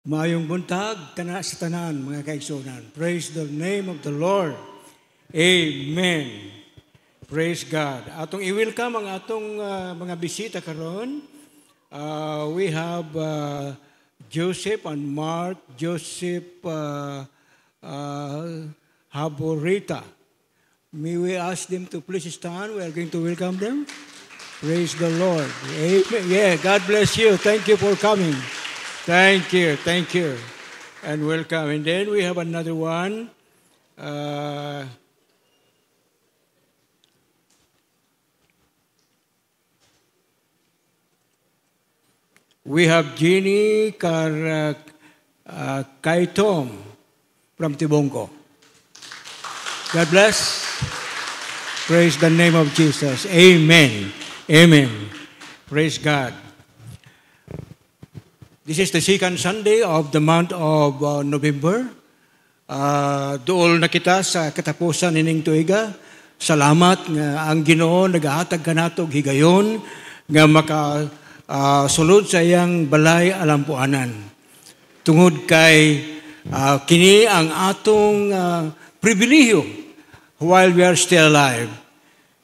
Maayong buntag, kana sa tanan, mga kaigsunan. Praise the name of the Lord. Amen. Praise God. Atong i-welcome ang atong mga bisita karon. We have Joseph and Mark, Joseph Haborita. May we ask them to please stand? We are going to welcome them. Praise the Lord. Amen. Yeah, God bless you. Thank you for coming. Thank you, and welcome. And then we have another one. We have Jeannie Kaitom from Tibongo. God bless. Praise the name of Jesus. Amen. Amen. Praise God. This is the second Sunday of the month of November. Dool na kita sa katapusan ining tuiga. Salamat nga ang Ginoo nagahatag kanato og higayon nga makasulod sa iyang balay alampuanan. Tungod kay kini ang atong pribilehiyo while we are still alive.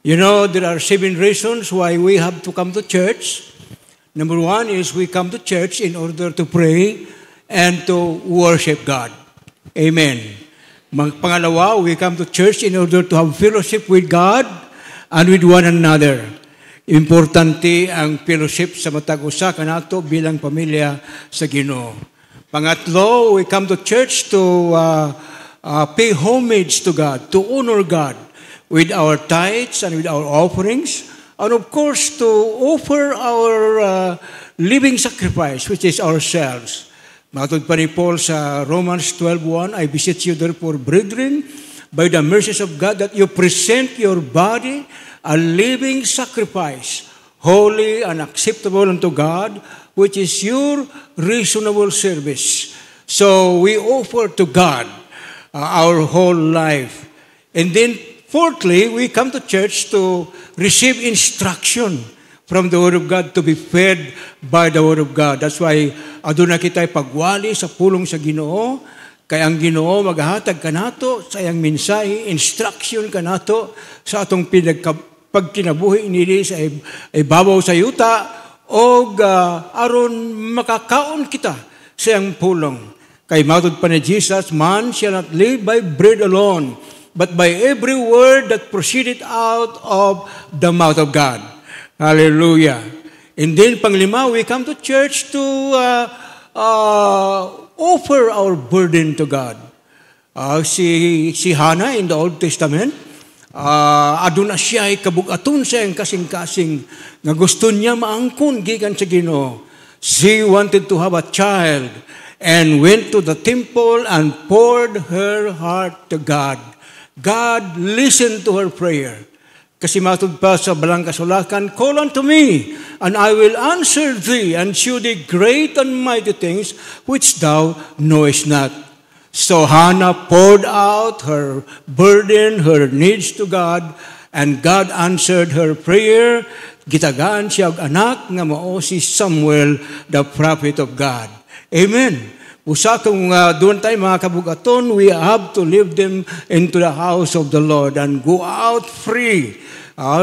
You know, there are 7 reasons why we have to come to church. Number 1 is we come to church in order to pray and to worship God. Amen. Pangalawa, we come to church in order to have fellowship with God and with one another. Importante ang fellowship sa matag usa kanato bilang pamilya sa Ginoo. Pangatlo, we come to church to pay homage to God, to honor God with our tithes and with our offerings. And of course, to offer our living sacrifice, which is ourselves. Matod pa ni Paul sa Romans 12:1, I beseech you therefore, brethren, by the mercies of God, that you present your body a living sacrifice, holy and acceptable unto God, which is your reasonable service. So we offer to God our whole life. And then fourthly, we come to church to receive instruction from the Word of God, to be fed by the Word of God. That's why aduna kita'y pagwali sa pulong sa Ginoo, kay ang Ginoo maghahatag kanato sa iyang mensahe, instruction kanato sa atong pagkinabuhi nili sa ibabaw sa yuta, o aron makakaon kita sa iyang pulong. Kay matod pa ni Jesus, man shall not live by bread alone, but by every word that proceeded out of the mouth of God. Hallelujah. And then, panglima, we come to church to offer our burden to God. Si Hannah in the Old Testament, aduna siya ay kabugaton sa iyang kasing-kasing nga gusto niya maangkon gikan sa Ginoo. She wanted to have a child and went to the temple and poured her heart to God. God listened to her prayer. Kasi matod pa sa balang kasulakan, call unto me, and I will answer thee, and shew thee great and mighty things which thou knowest not. So Hannah poured out her burden, her needs to God, and God answered her prayer. Gitagaan siya og anak nga mao si Samuel, the prophet of God. Amen. Usa kung doon tayo mga kabugaton, we have to leave them into the house of the Lord and go out free,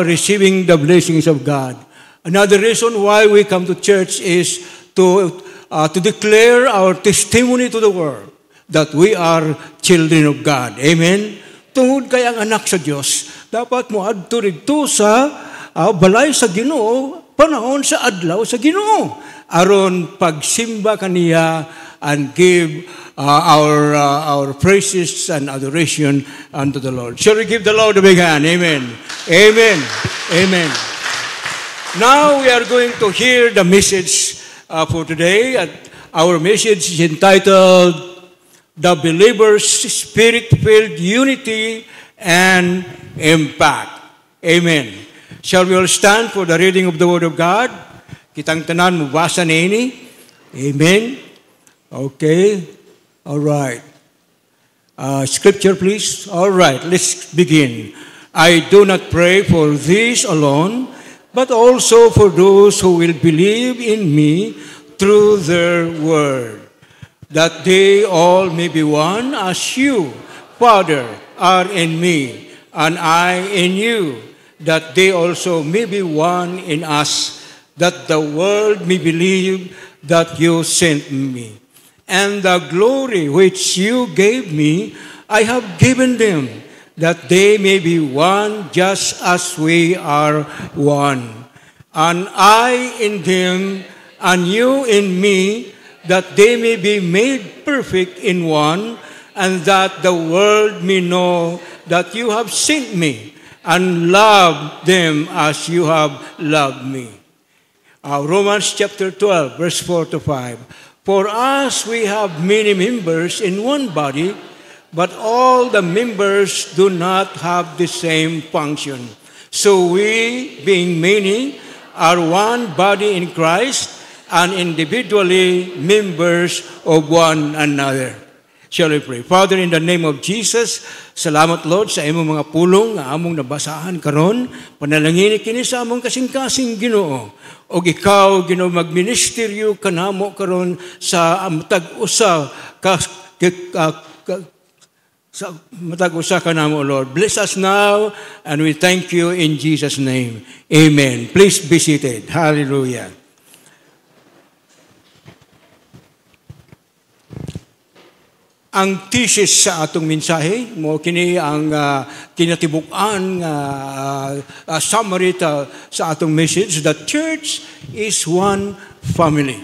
receiving the blessings of God. Another reason why we come to church is to declare our testimony to the world that we are children of God. Amen? Tungod kay ang anak sa Diyos, dapat mo adto dito sa balay sa Ginoo, panahon sa adlaw sa Ginoo, aron pagsimba kaniya and give our praises and adoration unto the Lord. Shall we give the Lord a big hand? Amen. Amen. Amen. Now we are going to hear the message for today. Our message is entitled, The Believer's Spirit-Filled Unity and Impact. Amen. Shall we all stand for the reading of the Word of God? Kitang tanan mubasa niini. Amen. Okay. All right. Scripture, please. All right. Let's begin. I do not pray for these alone, but also for those who will believe in me through their word. that they all may be one, as you, Father, are in me, and I in you, that they also may be one in us, that the world may believe that you sent me. And the glory which you gave me, I have given them, that they may be one just as we are one. And I in them, and you in me, that they may be made perfect in one, and that the world may know that you have sent me, and loved them as you have loved me. Romans chapter 12, verse 4 to 5. For us we have many members in one body, but all the members do not have the same function. So we, being many, are one body in Christ, and individually members of one another. Shall we pray? Father, in the name of Jesus, salamat Lord sa imong mga pulong nga among nabasahan karon. Panalangin kini sa among kasing-kasing Ginoo. Og ikaw Ginoo magministeryo kanamo karon sa matag-usa sa matag-usa kanamo Lord. Bless us now, and we thank you in Jesus' name. Amen. Please be seated. Hallelujah. Ang thesis sa atong mensahe, mo kini ang kinatibuk-an summary sa atong message. The church is one family.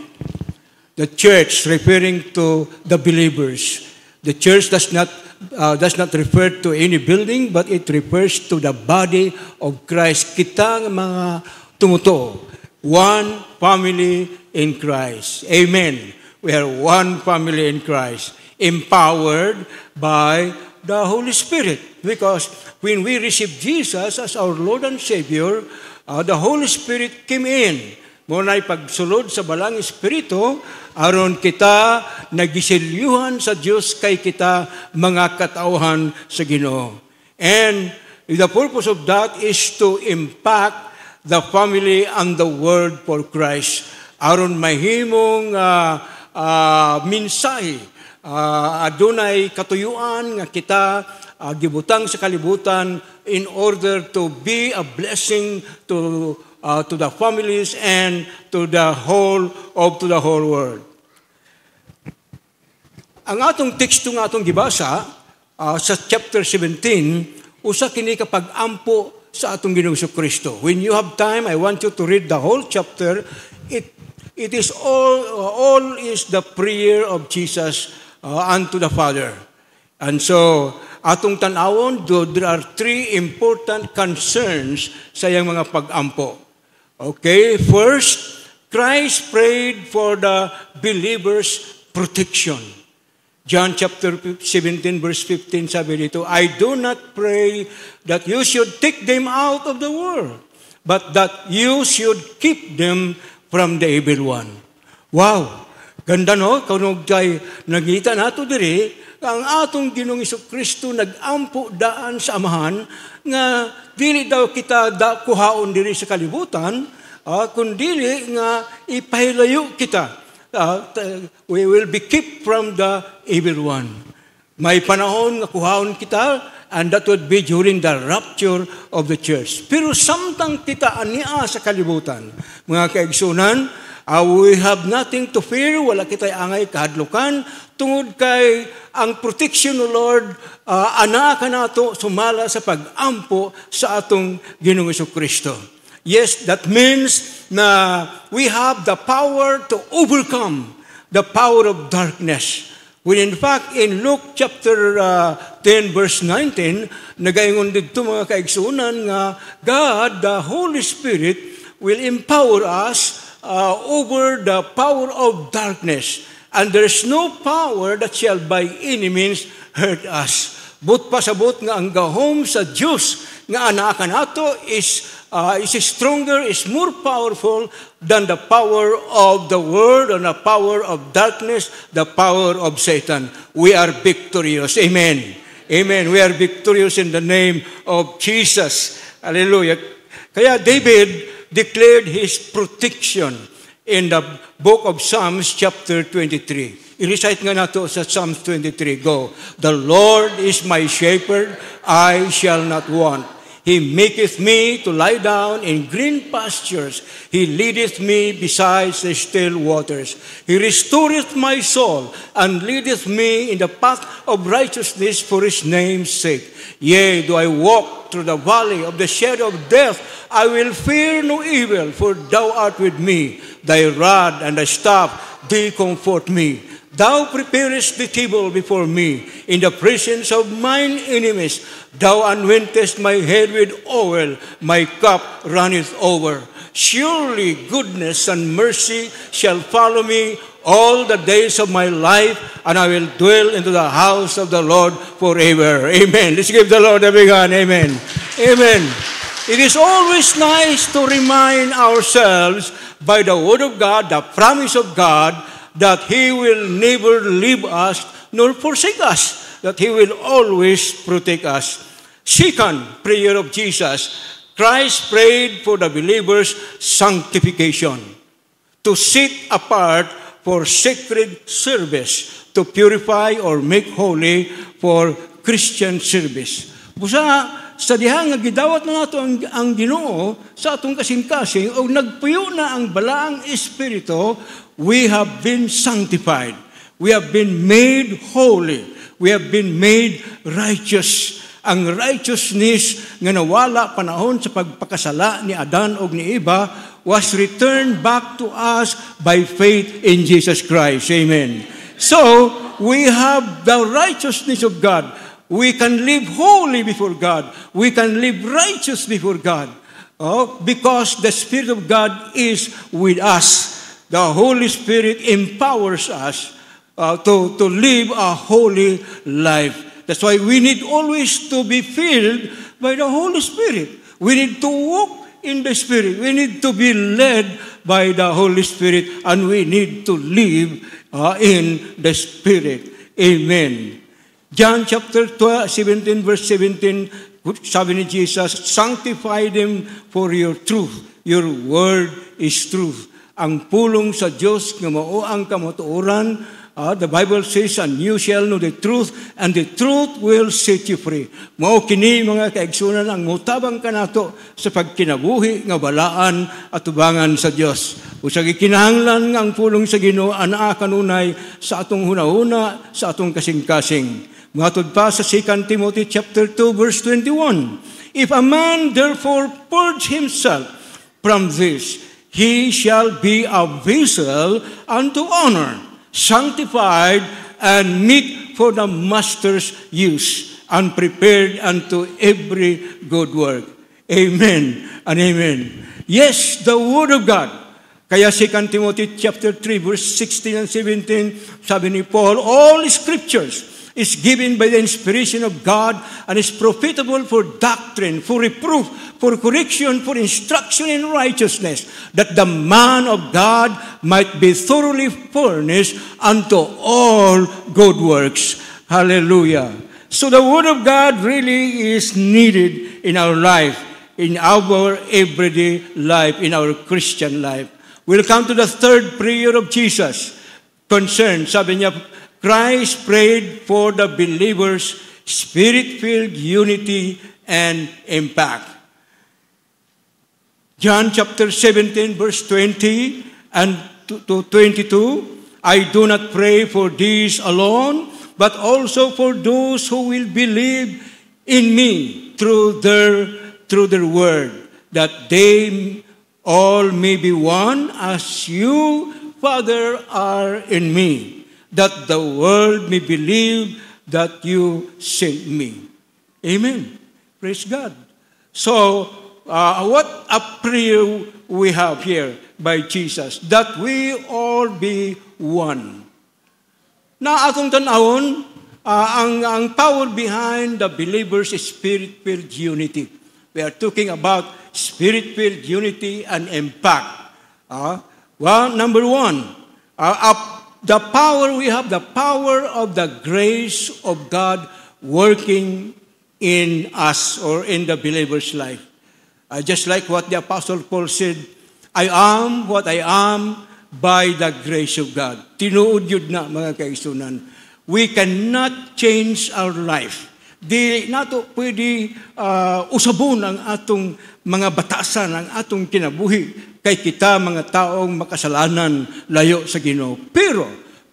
The church referring to the believers. The church does not refer to any building, but it refers to the body of Christ. Kita nga mga tumuto, one family in Christ. Amen. We are one family in Christ, empowered by the Holy Spirit. Because when we receive Jesus as our Lord and Savior, the Holy Spirit came in. Muna'y pagsulod sa balang Espiritu, aron kita nagisilyuhan sa Diyos kay kita mga katauhan sa Ginoo. And the purpose of that is to impact the family and the world for Christ. Aron mahimong mensahe, adunay katuyuan nga kita gibutang sa kalibutan in order to be a blessing to the families and to the whole world. Ang atong teksto nga atong gibasa sa chapter 17, usa kini kapag ampo sa atong Ginoong Kristo. When you have time, I want you to read the whole chapter. It is all is the prayer of Jesus unto the Father. And so, atong tanawon, there are three important concerns sa iyang mga pag-ampo. Okay, first, Christ prayed for the believers' protection. John chapter 17, verse 15, sabi dito, I do not pray that you should take them out of the world, but that you should keep them from the evil one. Wow! Ganda no? Kung nagita nato diri, ang atong Ginoong Kristo nag-ampo daan sa amahan nga dili daw kita kuhaon diri sa kalibutan, kundi nga ipahilayo kita. We will be kept from the evil one. May panahon nga kuhaon kita, and that would be during the rapture of the church. Pero samtang kita ania sa kalibutan, mga kaigsunan, we have nothing to fear, wala kita'y angay kahadlukan, tungod kay ang protection ng Lord, anaka nato sumala sa pag-ampo sa atong Ginoong Kristo. Yes, that means na we have the power to overcome the power of darkness. When in fact, in Luke chapter 10, verse 19, nagaingon dito mga kaigsunan nga God, the Holy Spirit, will empower us over the power of darkness. And there's no power that shall by any means hurt us. But pasabot nga ang gahom sa Diyos nga anakan nato is stronger, is more powerful than the power of the world and the power of darkness, the power of Satan. We are victorious. Amen. Amen. We are victorious in the name of Jesus. Hallelujah. Kaya David declared his protection in the book of Psalms chapter 23. I-recite nga nato sa Psalms 23. Go. The Lord is my shepherd, I shall not want. He maketh me to lie down in green pastures. He leadeth me beside the still waters. He restoreth my soul, and leadeth me in the path of righteousness for his name's sake. Yea, though I walk through the valley of the shadow of death, I will fear no evil, for thou art with me. Thy rod and thy staff, they comfort me. Thou preparest the table before me in the presence of mine enemies. Thou anointest my head with oil, my cup runneth over. Surely goodness and mercy shall follow me all the days of my life, and I will dwell into the house of the Lord forever. Amen. Let's give the Lord a big hand. Amen. Amen. It is always nice to remind ourselves by the Word of God, the promise of God, that He will never leave us nor forsake us, that He will always protect us. Second prayer of Jesus, Christ prayed for the believers' sanctification, to set apart for sacred service, to purify or make holy for Christian service. Busa, sa diha nga gidawat na nato ang Ginoo sa atong kasing-kasing o nagpuyo na ang balaang espiritu, we have been sanctified. We have been made holy. We have been made righteous. Ang righteousness nga nawala panahon sa pagpakasala ni Adan o ni Eva was returned back to us by faith in Jesus Christ. Amen. So, we have the righteousness of God. We can live holy before God. We can live righteous before God. Because the Spirit of God is with us. The Holy Spirit empowers us to live a holy life. That's why we need always to be filled by the Holy Spirit. We need to walk in the Spirit. We need to be led by the Holy Spirit, and we need to live in the Spirit. Amen. John chapter 17, verse 17, sabi ni Jesus, sanctify them for your truth. Your word is truth. Ang pulong sa Diyos nga mao ang kamatuoran, the Bible says, and you shall know the truth, and the truth will set you free. Mao kini mga kaigsunan ang mutabang kanato sa pagkinabuhi nga balaan at tubangan sa Dios. Usag kinahanglan nga ang pulong sa Ginoo anaa kanunay sa atong hunahuna, sa atong kasing-kasing. Matod pa sa 2 Timothy chapter 2 verse 21. If a man therefore purge himself from this, he shall be a vessel unto honor, sanctified and meet for the master's use, and prepared unto every good work. Amen and amen. Yes, the Word of God. Kaya 2 Timothy chapter 3 verse 16 and 17, sabi ni Paul, all Scriptures is given by the inspiration of God and is profitable for doctrine, for reproof, for correction, for instruction in righteousness, that the man of God might be thoroughly furnished unto all good works. Hallelujah. So the Word of God really is needed in our life, in our everyday life, in our Christian life. We'll come to the third prayer of Jesus. Concern, sabi niya, Christ prayed for the believers' spirit-filled unity and impact. John chapter 17, verse 20 and to 22, I do not pray for these alone, but also for those who will believe in me through their word, that they all may be one as you, Father, are in me, that the world may believe that you sent me. Amen. Praise God. So, what a prayer we have here by Jesus, that we all be one. Na atong tanawon, ang power behind the believer's spirit-filled unity. We are talking about spirit-filled unity and impact. Well, number one, the power we have, the power of the grace of God working in us or in the believer's life. Just like what the Apostle Paul said, I am what I am by the grace of God. Tinuod yun na, mga kaigsunan. We cannot change our life. Di nato pwede usabon ang atong mga batasan, ang atong kinabuhi kay kita mga taong makasalanan layo sa Ginoo. Pero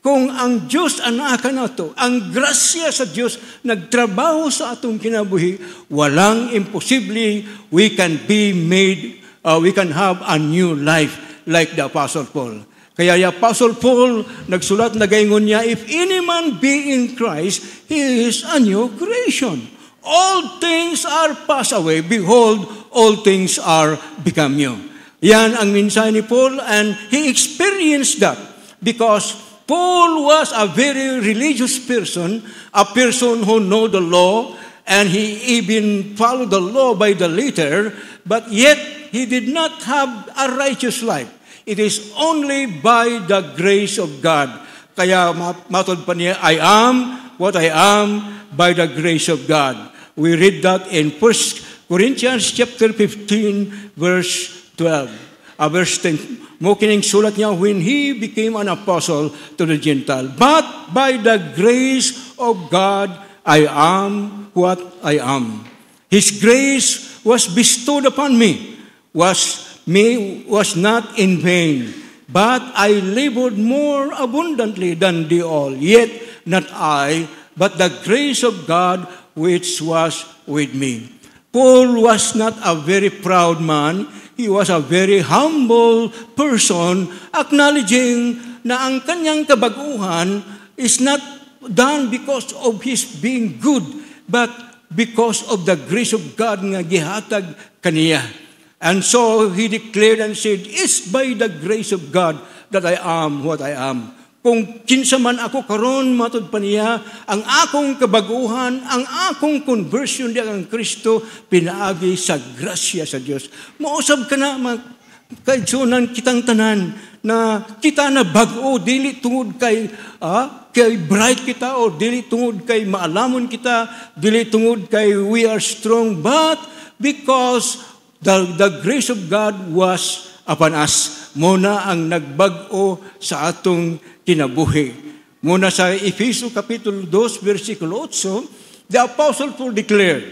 kung ang Diyos anaka nato, ang grasya sa Diyos nagtrabaho sa atong kinabuhi, walang imposible. We can be made, we can have a new life like the Apostle Paul. Kaya yung Apostle Paul nagsulat na gaingon niya, if any man be in Christ, he is a new creation. All things are passed away. Behold, all things are become new. Yan ang mensahe ni Paul, and he experienced that because Paul was a very religious person, a person who know the law, and he even followed the law by the letter, but yet he did not have a righteous life. It is only by the grace of God. Kaya matod pa niya, I am what I am by the grace of God. We read that in 1 Corinthians chapter 15, verse 12. Verse 10. Mo kining sulat niya, when he became an apostle to the Gentile. But by the grace of God, I am what I am. His grace was bestowed upon me, was not in vain, but I labored more abundantly than they all. Yet not I, but the grace of God which was with me. Paul was not a very proud man. He was a very humble person, acknowledging na ang kanyang kabaguhan is not done because of his being good, but because of the grace of God nga gihatag kaniya. And so he declared and said, it's by the grace of God that I am what I am. Kung kinsa man ako karon matod pa niya, ang akong kabaguhan, ang akong conversion di ang Kristo, pinaagi sa grasya sa Diyos. Mausab ka na, kaigsunan kitang tanan, na kita na bag-o, dili tungod kay bright kita, o dili tungod kay maalamon kita, dili tungod kay we are strong, but because the grace of God was upon us. Muna ang nagbag-o sa atong kinabuhi. Muna sa Efeso Kapitulo 2, versikulo 8, the Apostle Paul declared,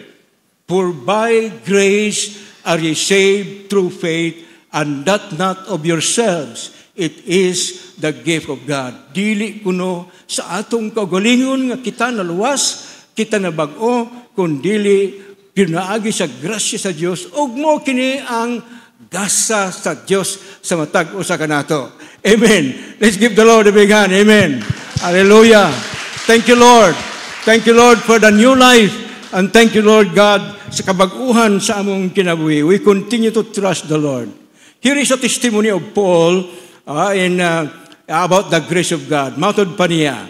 for by grace are ye saved through faith, and that not of yourselves, it is the gift of God. Dili kuno sa atong kaugalingon nga kita naluwas, kita nabag-o, kundili pinaagi sa grasya sa Dios, ug mo kini ang gasa sa Diyos sa matag usa kanato. Amen. Let's give the Lord a big hand. Amen. Hallelujah. Thank you, Lord. Thank you, Lord, for the new life. And thank you, Lord God, sa kabaguhan sa among kinabuhi. We continue to trust the Lord. Here is a testimony of Paul about the grace of God. Matod pa niya,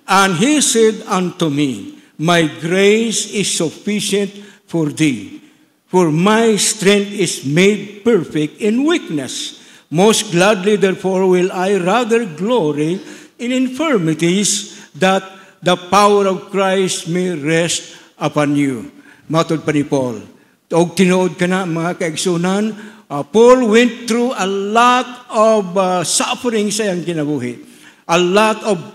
and he said unto me, my grace is sufficient for thee, for my strength is made perfect in weakness. Most gladly, therefore, will I rather glory in infirmities, that the power of Christ may rest upon you. Matod pa ni Paul. Og tinuod ka na, mga kaigsunan, Paul went through a lot of suffering sa iyang kinabuhi. A lot of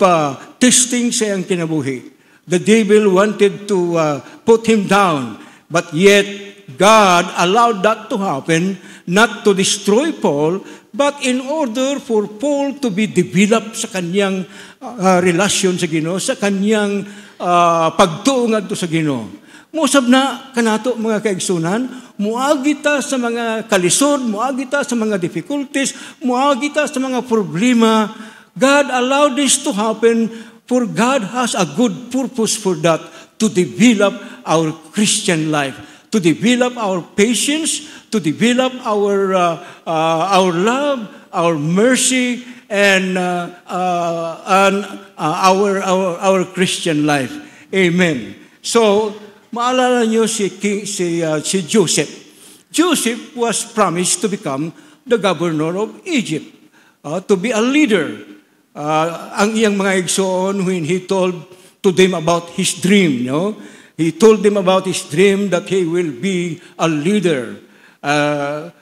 testing sa iyang kinabuhi. The devil wanted to put him down, but yet God allowed that to happen, not to destroy Paul, but in order for Paul to be developed sa kanyang relasyon sa Ginoo, sa kanyang pagtuong adto sa Ginoo. Musab na kanato mga kaigsunan, muagita sa mga kalisod, muagita sa mga difficulties, muagita sa mga problema. God allowed this to happen, for God has a good purpose for that, to develop our Christian life, to develop our patience, to develop our love, our mercy, and our Christian life. Amen. So, maalala niyo si Joseph. Joseph was promised to become the governor of Egypt, to be a leader. Ang iyang mga igsoon, when he told to them about his dream, he told them about his dream that he will be a leader, that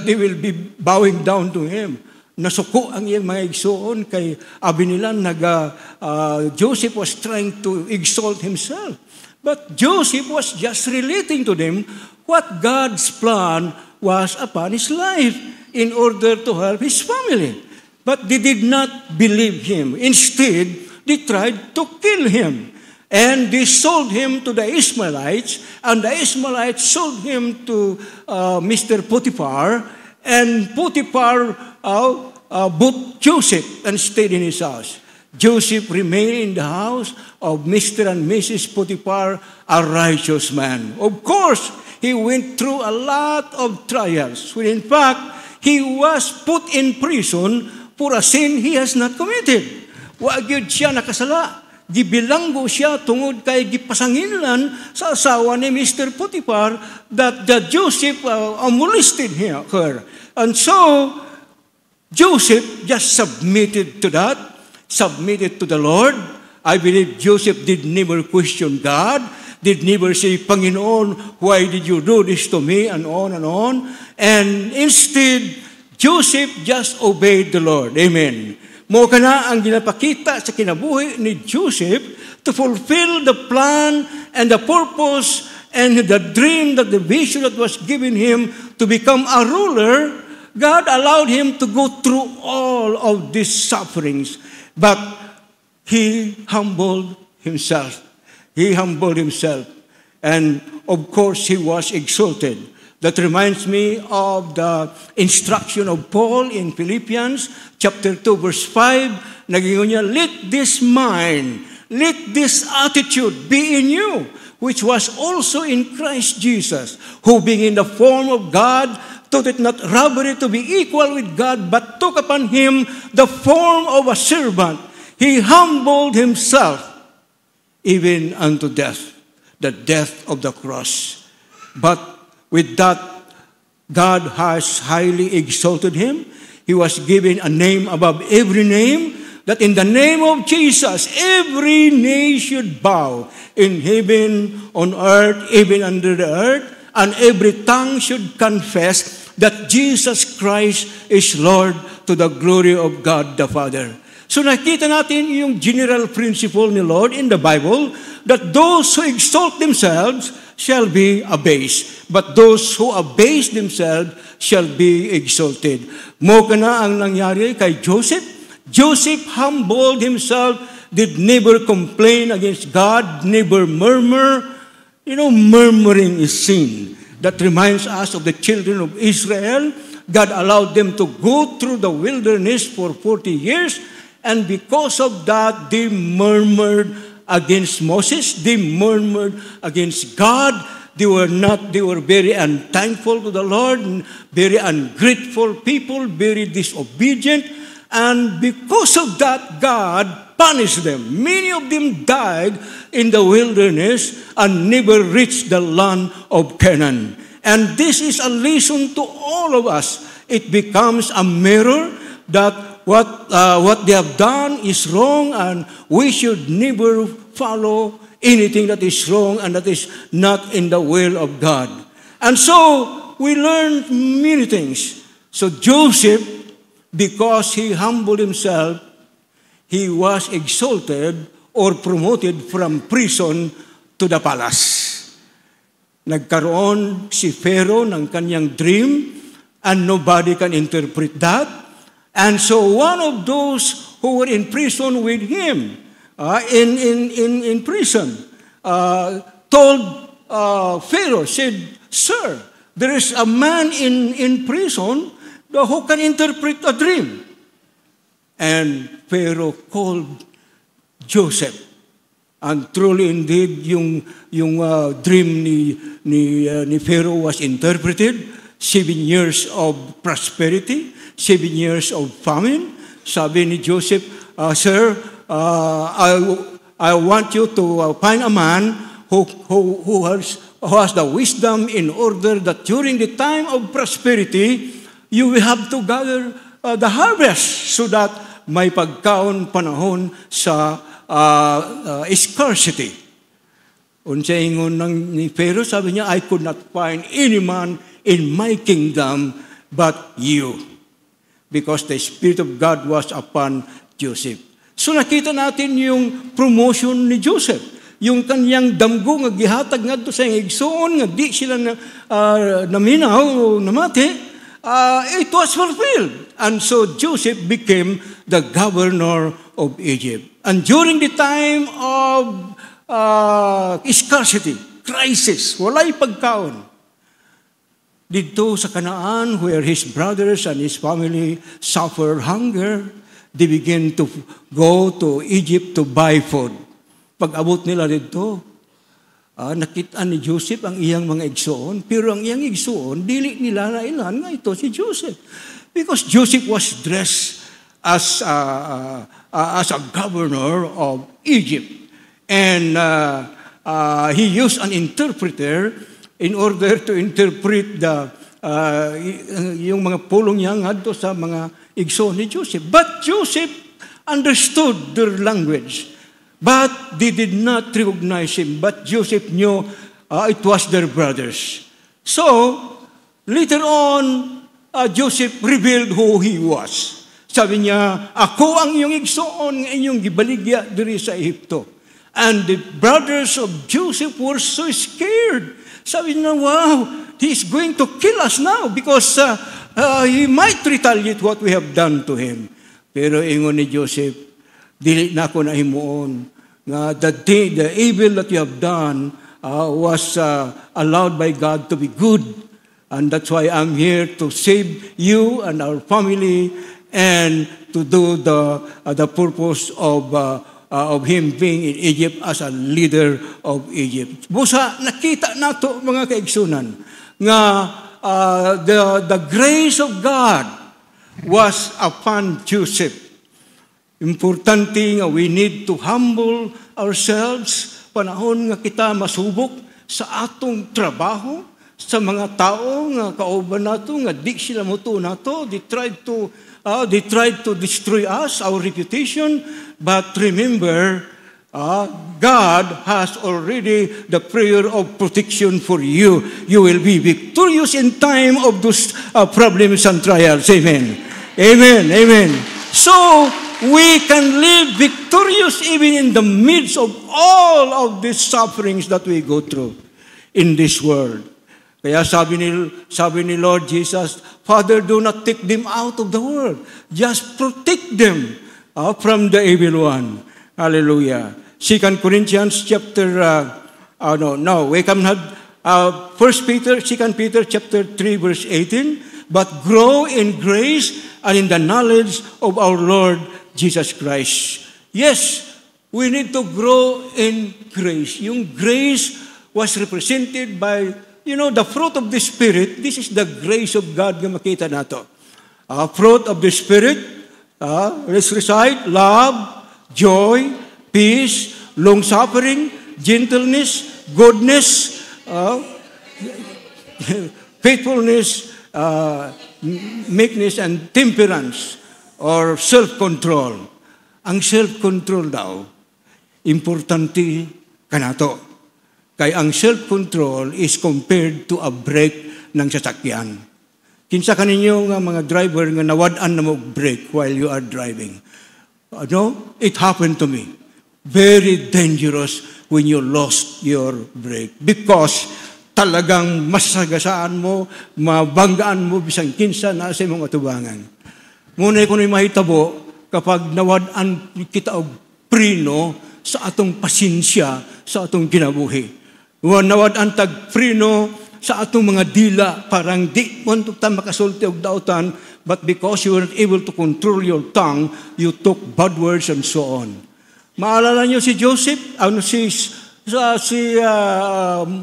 they will be bowing down to him. nasuko ang iyang mga igsoon kay abi nila Joseph was trying to exalt himself. But Joseph was just relating to them what God's plan was upon his life in order to help his family. But they did not believe him. Instead, they tried to kill him. And they sold him to the Ishmaelites, and the Ishmaelites sold him to Mr. Potiphar, and Potiphar bought Joseph and stayed in his house. Joseph remained in the house of Mr. and Mrs. Potiphar, a righteous man. Of course, he went through a lot of trials. When in fact, he was put in prison for a sin he has not committed. Wa gyud siya nakasala. Gibilanggo siya tungod kay gipasanginlan sa asawa ni Mr. Potiphar that Joseph molested her. And so, Joseph just submitted to that, submitted to the Lord. I believe Joseph did never question God, did never say, Panginoon, why did you do this to me? And on and on. And instead, Joseph just obeyed the Lord. Amen. Mo kana ang ginapakita sa kinabuhi ni Joseph to fulfill the plan and the purpose and the dream, that the vision that was given him to become a ruler. God allowed him to go through all of these sufferings, but he humbled himself. He humbled himself. And of course, he was exalted. That reminds me of the instruction of Paul in Philippians chapter 2, verse 5. Naging niya, let this mind, let this attitude be in you, which was also in Christ Jesus, who being in the form of God, thought it not robbery to be equal with God, but took upon him the form of a servant. He humbled himself even unto death, the death of the cross. But with that, God has highly exalted him. He was given a name above every name, that in the name of Jesus, every knee should bow in heaven, on earth, even under the earth, and every tongue should confess that Jesus Christ is Lord, to the glory of God the Father. So nakita natin yung general principle ni Lord in the Bible, that those who exalt themselves shall be abased, but those who abase themselves shall be exalted. Mo kana ang nangyari kay Joseph. Joseph humbled himself, did never complain against God, never murmur. You know, murmuring is sin. That reminds us of the children of Israel. God allowed them to go through the wilderness for 40 years, and because of that, they murmured against Moses. They murmured against God. They were very unthankful to the Lord, very ungrateful people, very disobedient. And because of that, God punished them. Many of them died in the wilderness and never reached the land of Canaan. And this is a lesson to all of us. It becomes a mirror that what they have done is wrong, and we should never follow anything that is wrong and that is not in the will of God. And so we learn many things. So Joseph, because he humbled himself, he was exalted or promoted from prison to the palace. Nagkaroon si Pharaoh ng kanyang dream, and nobody can interpret that. And so one of those who were in prison with him, in prison, told Pharaoh, said, Sir, there is a man in prison who can interpret a dream. And Pharaoh called Joseph. And truly indeed, yung dream ni Pharaoh was interpreted. 7 years of prosperity, 7 years of famine. Sabi ni Joseph, Sir, I want you to find a man who has the wisdom in order that during the time of prosperity, you will have to gather the harvest so that may pagkaon panahon sa scarcity. Unsa ingon ni Pharaoh, sabi niya, I could not find any man in my kingdom but you. because the Spirit of God was upon Joseph. So nakita natin yung promotion ni Joseph. Yung kanyang damgo nga gihatag ngadto sa igsoon nga di sila naminaw o namati, it was fulfilled. And so Joseph became the governor of Egypt. And during the time of scarcity, crisis, walay pagkaon, dito sa Canaan, where his brothers and his family suffered hunger, they began to go to Egypt to buy food. Pag-abot nila dito, nakita ni Joseph ang iyang mga igsoon, pero ang iyang igsoon, dili nila na ilan nga ito si Joseph. Because Joseph was dressed as a governor of Egypt. And he used an interpreter in order to interpret yung mga pulong niya ngadto sa mga igsoon ni Joseph. But Joseph understood their language. But they did not recognize him. But Joseph knew it was their brothers. So, later on, Joseph revealed who he was. Sabi niya, ako ang iyong igsoon ng inyong gibaligya diri sa Ehipto. And the brothers of Joseph were so scared. Sabi niya, wow, he's going to kill us now because he might retaliate what we have done to him. Pero ingon ni Joseph, dili na ako nahimuon nga the evil that you have done was allowed by God to be good. And that's why I'm here to save you and our family and to do the purpose of him being in Egypt as a leader of Egypt. Busa, nakita nato mga kaigsunan nga the grace of God was upon Joseph. Importante nga we need to humble ourselves panahon nga kita masubok sa atong trabaho, sa mga tao nga kauban nato nga di sila moto nato, they tried to destroy us, our reputation, but remember, God has already the prayer of protection for you. You will be victorious in time of those problems and trials. Amen. Amen. Amen. So, we can live victorious even in the midst of all of these sufferings that we go through in this world. Kaya sabi ni Lord Jesus, Father, do not take them out of the world. Just protect them from the evil one. Hallelujah. 2 Corinthians chapter, we can have 2 Peter chapter 3 verse 18, but grow in grace and in the knowledge of our Lord Jesus Christ. Yes, we need to grow in grace. Yung grace was represented by, the fruit of the Spirit. This is the grace of God nga makita nato. Fruit of the Spirit, let's recite, love, joy, peace, long-suffering, gentleness, goodness, faithfulness, meekness, and temperance, or self-control. Ang self-control daw, importante kanato. Kaya ang self-control is compared to a brake ng sasakyan. Kinsa kaninyo nga mga driver nga nawad-an na mag-brake while you are driving. It happened to me. Very dangerous when you lost your brake. Because talagang masagasaan mo, mabanggaan mo, bisang kinsa na sa mga tubangan. Ngunit kung mahitabo, kapag nawad-an kita og prino sa atong pasensya, sa atong kinabuhi. Nawad-an tag prino sa atong mga dila, parang di mo ta makasulti og dautan, but because you weren't able to control your tongue, you took bad words and so on. Maalala niyo si Joseph,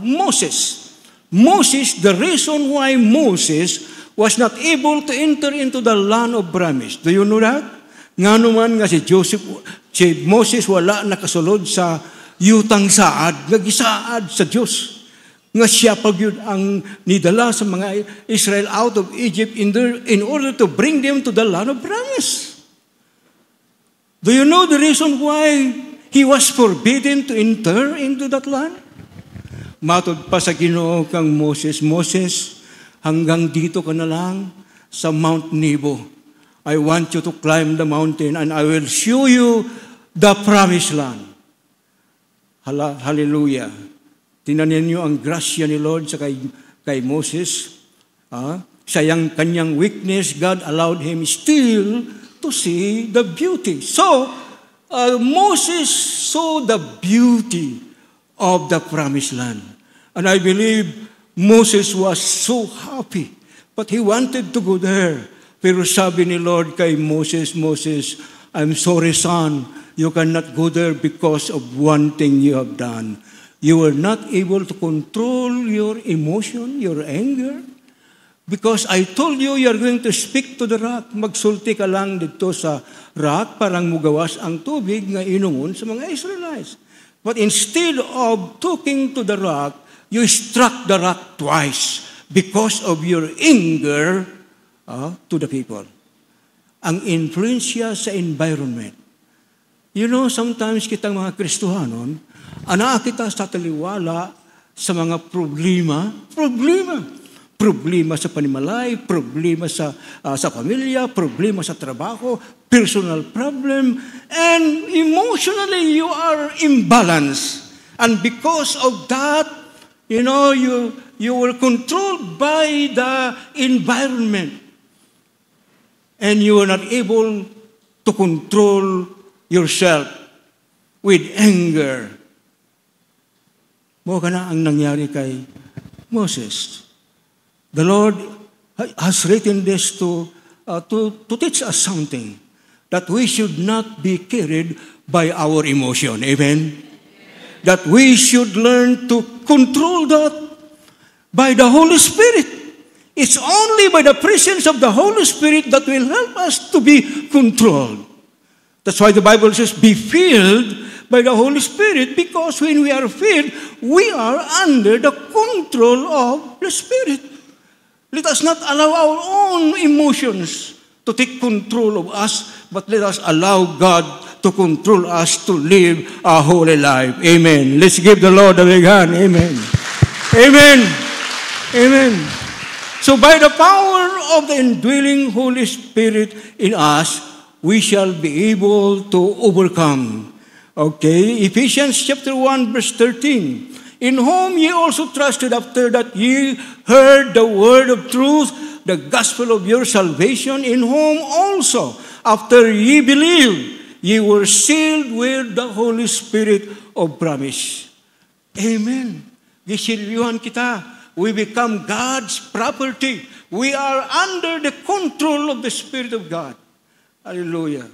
Moses. Moses, the reason why Moses was not able to enter into the land of promise. Do you know that? Nga naman nga si Moses wala nakasulod sa yutang saad, nagisaad sa Diyos. Nga siya pag yun ang nidala sa mga Israel out of Egypt in order to bring them to the land of promise. Do you know the reason why he was forbidden to enter into that land? Matod pa sa Ginoo kang Moses, hanggang dito ka na lang sa Mount Nebo. I want you to climb the mountain and I will show you the promised land. Hallelujah. Tingnan niyo ang grasya ni Lord sa kay Moses. Sa kanyang weakness, God allowed him still to see the beauty. So, Moses saw the beauty of the promised land. And I believe Moses was so happy. But he wanted to go there. Pero sabi ni Lord kay Moses, Moses, I'm sorry son, you cannot go there because of one thing you have done. You were not able to control your emotion, your anger. Because I told you, you're going to speak to the rock. Magsulti ka lang dito sa rock, parang mugawas ang tubig nga inungon sa mga Israelites. But instead of talking to the rock, you struck the rock twice because of your anger to the people. Ang influensya sa environment. You know, sometimes kitang mga Kristohanon, kita sa taliwala sa mga problema. Problema sa panimalay, problema sa pamilya, problema sa trabaho, personal problem, and emotionally you are imbalanced. And because of that, you know, you were controlled by the environment. And you were not able to control yourself with anger. Mo kana ang nangyari kay Moses. The Lord has written this to teach us something, that we should not be carried by our emotion. Amen? That we should learn to control that by the Holy Spirit. It's only by the presence of the Holy Spirit that will help us to be controlled. That's why the Bible says, be filled by the Holy Spirit, because when we are filled, we are under the control of the Spirit. Let us not allow our own emotions to take control of us, but let us allow God to control us to live a holy life. Amen. Let's give the Lord a big hand. Amen. Amen. Amen. So by the power of the indwelling Holy Spirit in us, we shall be able to overcome. Okay, Ephesians chapter 1, verse 13. In whom ye also trusted after that ye heard the word of truth, the gospel of your salvation, in whom also, after ye believed, ye were sealed with the Holy Spirit of promise. Amen. Gisilyuhan kita. We become God's property. We are under the control of the Spirit of God. Hallelujah.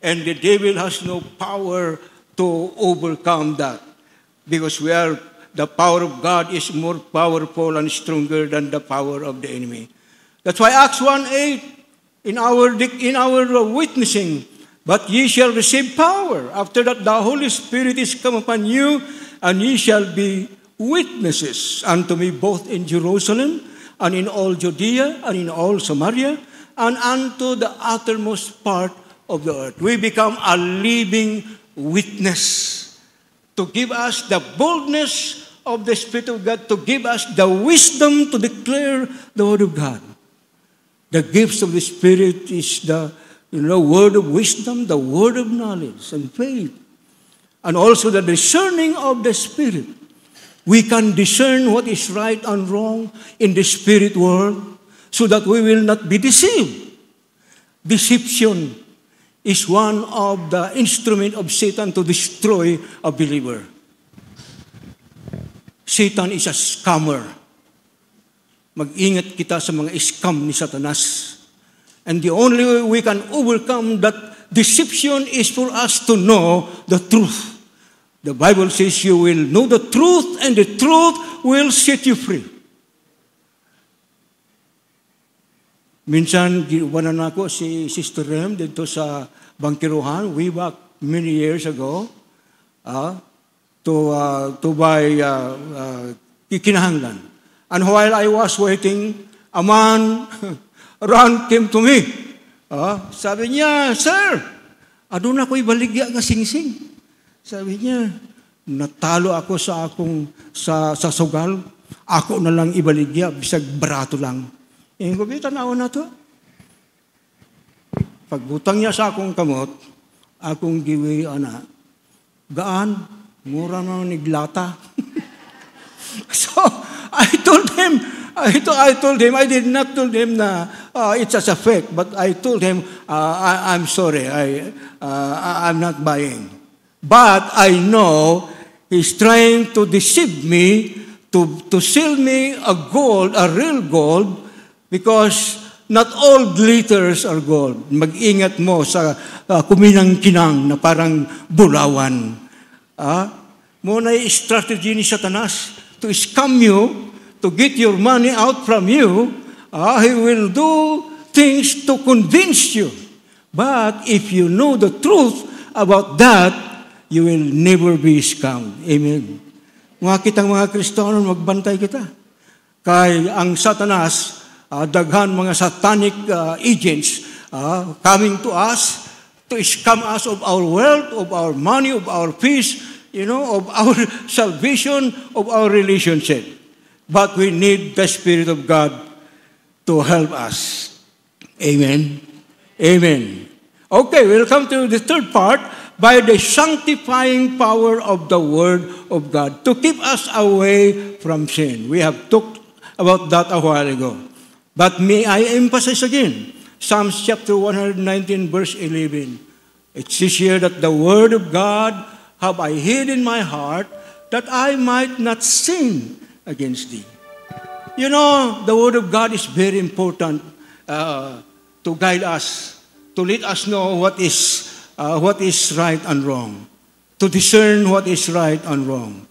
And the devil has no power to overcome that, because the power of God is more powerful and stronger than the power of the enemy. That's why Acts 1:8 in our witnessing, but ye shall receive power. After that, the Holy Spirit is come upon you, and ye shall be witnesses unto me both in Jerusalem and in all Judea and in all Samaria and unto the uttermost part of the earth. We become a living witness to give us the boldness of the Spirit of God, to give us the wisdom to declare the Word of God. The gifts of the Spirit is the word of wisdom, the word of knowledge and faith, and also the discerning of the Spirit. We can discern what is right and wrong in the spirit world so that we will not be deceived. Deception is one of the instruments of Satan to destroy a believer. Satan is a scammer. Mag-ingat kita sa mga scam ni Satanas. And the only way we can overcome that deception is for us to know the truth. The Bible says you will know the truth and the truth will set you free. Minsan, giwanan ako si Sister Rem dito sa Bangkiruhan way back many years ago to buy kinahanglan. And while I was waiting, a man came to me. Sabi niya, Sir, aduna ko'y baligya nga singsing. Sabi niya, natalo ako sa sugal. Ako na lang ibaligya, bisag barato lang. Yung ko, tanaw na to. Pagbutang niya sa akong kamot, akong giwi, gaan, mura na niglata. So, I told him, I did not tell him na it's as a fake, but I told him, I'm sorry, I'm not buying. But I know he's trying to deceive me, to sell me a real gold, because not all glitters are gold. Mag-ingat mo sa kuminang-kinang na parang bulawan. Muna yung strategy ni Satanas to scam you, to get your money out from you. He will do things to convince you. But if you know the truth about that, you will never be scammed. Amen. Mga kitang mga Kristiyano, magbantay kita. Kay ang Satanas, daghan mga satanic agents coming to us to scam us of our wealth, of our money, of our peace, of our salvation, of our relationship. But we need the Spirit of God to help us. Amen. Amen. Okay, we'll come to the third part. By the sanctifying power of the Word of God to keep us away from sin. We have talked about that a while ago. But may I emphasize again, Psalms chapter 119, verse 11. It says here that the Word of God have I hid in my heart that I might not sin against thee. The Word of God is very important to guide us, to let us know what is right and wrong, to discern what is right and wrong.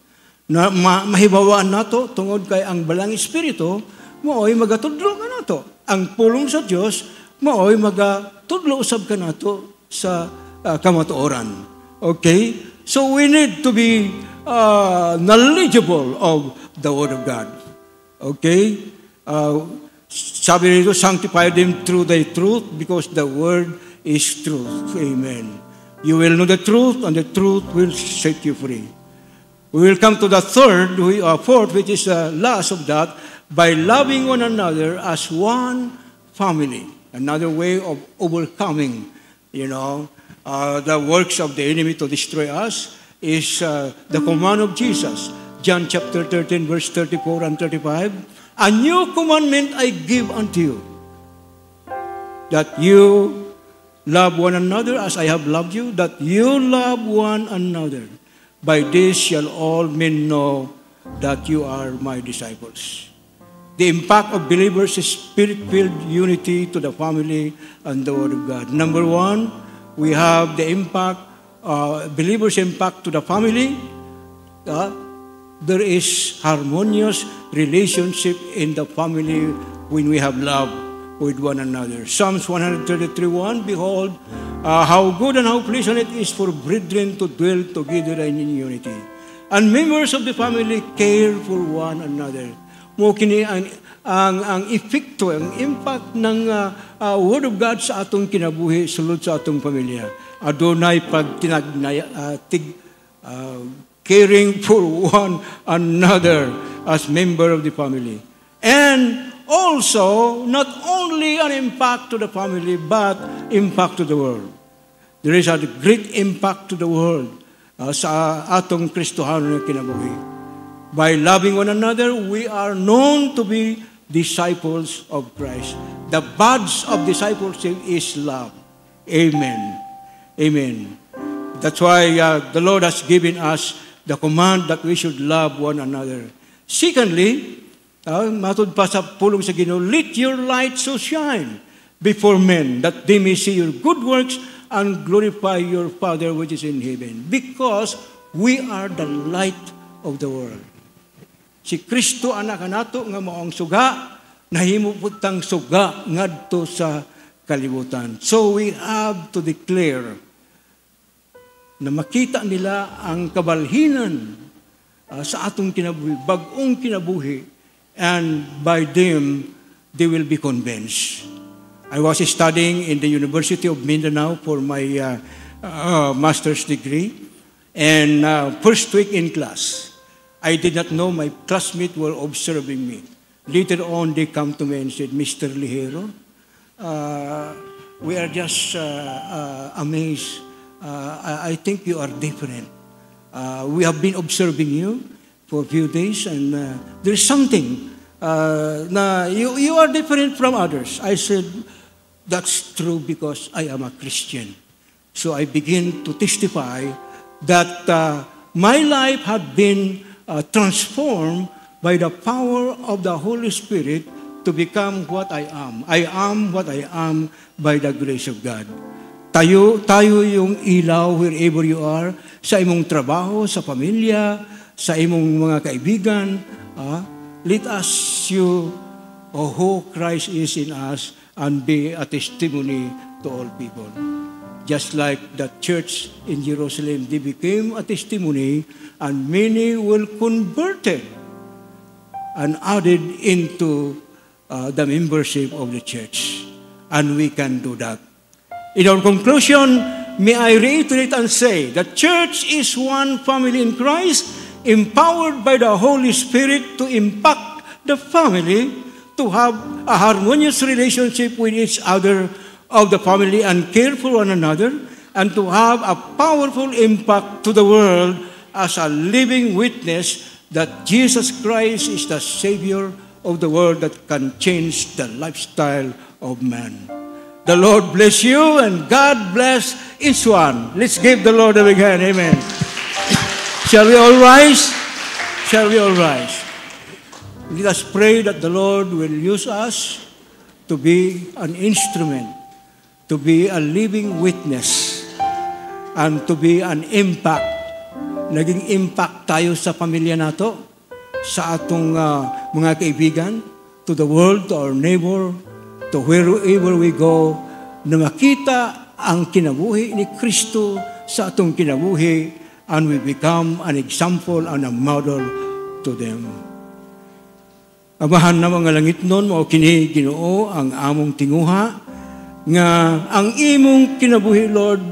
Na mahibawaan nato tungod kay ang balang espiritu maoy magatudlo ka nato. Ang pulong sa Dios maoy magatudlo usab ka nato sa kamatuoran. Okay? So we need to be knowledgeable of the Word of God. Okay? Sabi nito, sanctify them through thy truth because the Word is truth. Amen. You will know the truth, and the truth will set you free. We will come to the fourth, which is the last of that, by loving one another as one family. Another way of overcoming, the works of the enemy to destroy us is the command of Jesus. John chapter 13, verse 34 and 35. A new commandment I give unto you, that you love one another as I have loved you, that you love one another. By this shall all men know that you are my disciples. The impact of believers is spirit-filled unity to the family and the Word of God. Number one, we have the impact, believers' impact to the family. There is harmonious relationship in the family when we have love with one another. Psalms 133:1, behold, how good and how pleasant it is for brethren to dwell together in unity. And members of the family care for one another. Mo kini ang epekto, ang impact ng Word of God sa atong kinabuhi, sulod sa atong pamilya. Adunay caring for one another as member of the family. And also, not only an impact to the family, but impact to the world. There is a great impact to the world sa atong Kristohano na kinabuhi. By loving one another, we are known to be disciples of Christ. The badge of discipleship is love. Amen. Amen. That's why the Lord has given us the command that we should love one another. Secondly, matod pa sa pulong sa Ginoo, let your light so shine before men that they may see your good works and glorify your Father which is in heaven. Because we are the light of the world. Si Kristo anak nato nga maong suga, nahimo putang suga ngadto sa kalibutan. So we have to declare na makita nila ang kabalhinan sa atong kinabuhi, bagong kinabuhi, and by them, they will be convinced. I was studying in the University of Mindanao for my master's degree, and first week in class, I did not know my classmates were observing me. Later on, they come to me and said, Mr. Ligero, we are just amazed. I think you are different. We have been observing you for a few days, and there is something na you are different from others. I said, that's true because I am a Christian. So I begin to testify that my life had been transformed by the power of the Holy Spirit to become what I am. I am what I am by the grace of God. Tayo yung ilaw wherever you are, sa imong trabaho, sa pamilya, sa imong mga kaibigan. Let us show who Christ is in us and be a testimony to all people. Just like the church in Jerusalem, they became a testimony and many will converted and added into the membership of the church. And we can do that. In our conclusion, may I reiterate and say, the church is one family in Christ, empowered by the Holy Spirit to impact the family, to have a harmonious relationship with each other of the family and care for one another, and to have a powerful impact to the world as a living witness that Jesus Christ is the Savior of the world that can change the lifestyle of man. The Lord bless you and God bless each one. Let's give the Lord a big hand. Amen. Shall we all rise? Shall we all rise? Let us pray that the Lord will use us to be an instrument, to be a living witness, and to be an impact. Naging impact tayo sa pamilya nato, sa atong mga kaibigan, to the world, to our neighbor, to wherever we go, na makita ang kinabuhi ni Kristo sa atong kinabuhi, and we become an example and a model to them. Amahan na mga langit nun, mao kini Ginoo ang among tinguha, nga ang imong kinabuhi, Lord,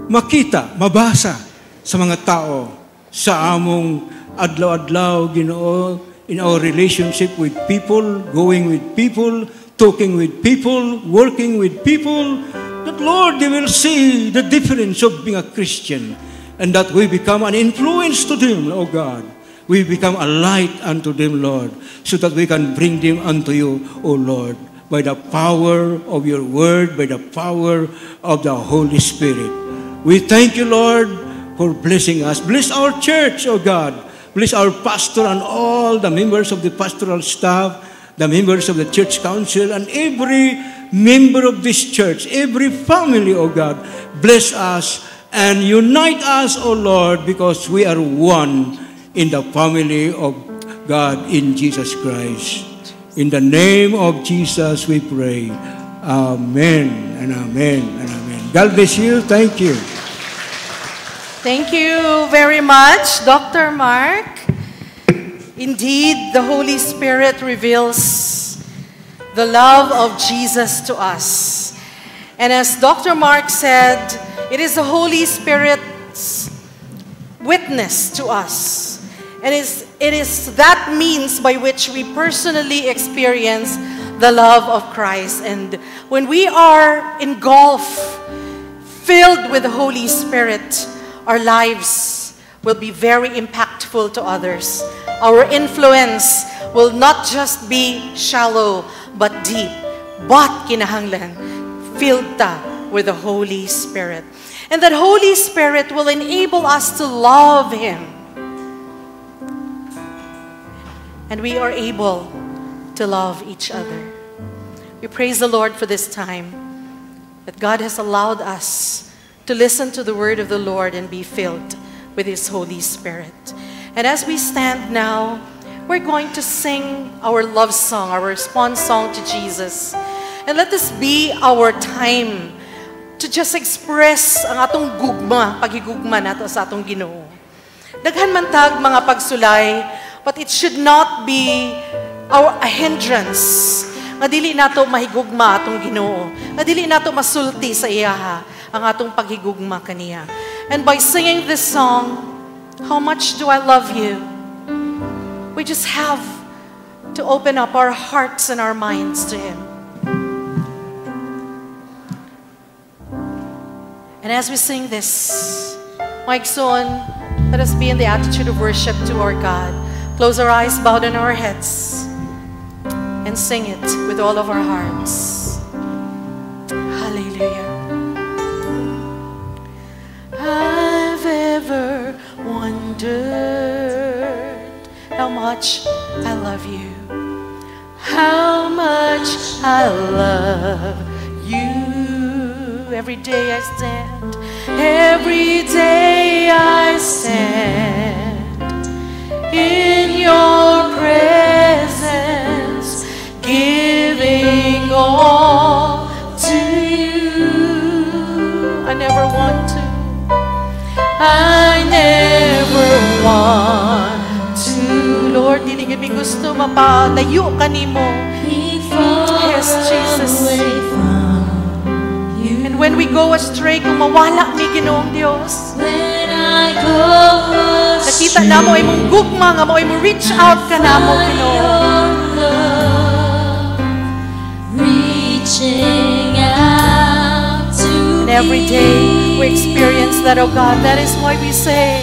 makita, mabasa sa mga tao, sa among adlaw-adlaw, Ginoo, in our relationship with people, going with people, talking with people, working with people, that, Lord, they will see the difference of being a Christian, and that we become an influence to them, O God. We become a light unto them, Lord, so that we can bring them unto you, O Lord, by the power of your word, by the power of the Holy Spirit. We thank you, Lord, for blessing us. Bless our church, O God. Bless our pastor and all the members of the pastoral staff, the members of the church council, and every member of this church, every family, O God. Bless us and unite us, O Lord, because we are one in the family of God in Jesus Christ. In the name of Jesus we pray. Amen and amen and amen. God bless you. Thank you. Thank you very much, Dr. Mark. Indeed, the Holy Spirit reveals the love of Jesus to us. And as Dr. Mark said, it is the Holy Spirit's witness to us. And it is that means by which we personally experience the love of Christ. And when we are engulfed, filled with the Holy Spirit, our lives will be very impactful to others. Our influence will not just be shallow, but deep. But kinahanglan, filled ta with the Holy Spirit. And that Holy Spirit will enable us to love Him. And we are able to love each other. We praise the Lord for this time, that God has allowed us to listen to the word of the Lord and be filled with His Holy Spirit. And as we stand now, we're going to sing our love song, our response song to Jesus. And let this be our time to just express ang atong gugma, paghigugma nato sa atong Ginoo. Daghan man tag mga pagsulay, but it should not be a hindrance. Nga dili nato mahigugma atong Ginoo. Nga dili nato masulti sa iyaha ang atong paghigugma kaniya. And by singing this song, How Much Do I Love You, we just have to open up our hearts and our minds to Him. And as we sing this, Mike Son, let us be in the attitude of worship to our God. Close our eyes, bow down our heads, and sing it with all of our hearts. Hallelujah. I've ever wondered how much I love you, how much I love you. Every day I stand, every day I stand in your presence, giving all to you. I never want to, I never want to. Lord, di kami gusto mapalayo kanimo. Yes, Jesus. And when we go astray, kung mawala mi Ginoong Dios, nakita na mo ay mong gugma nga mo ay mo reach out ka na mo Ginoo. And every day we experience that, oh God. That is why we say,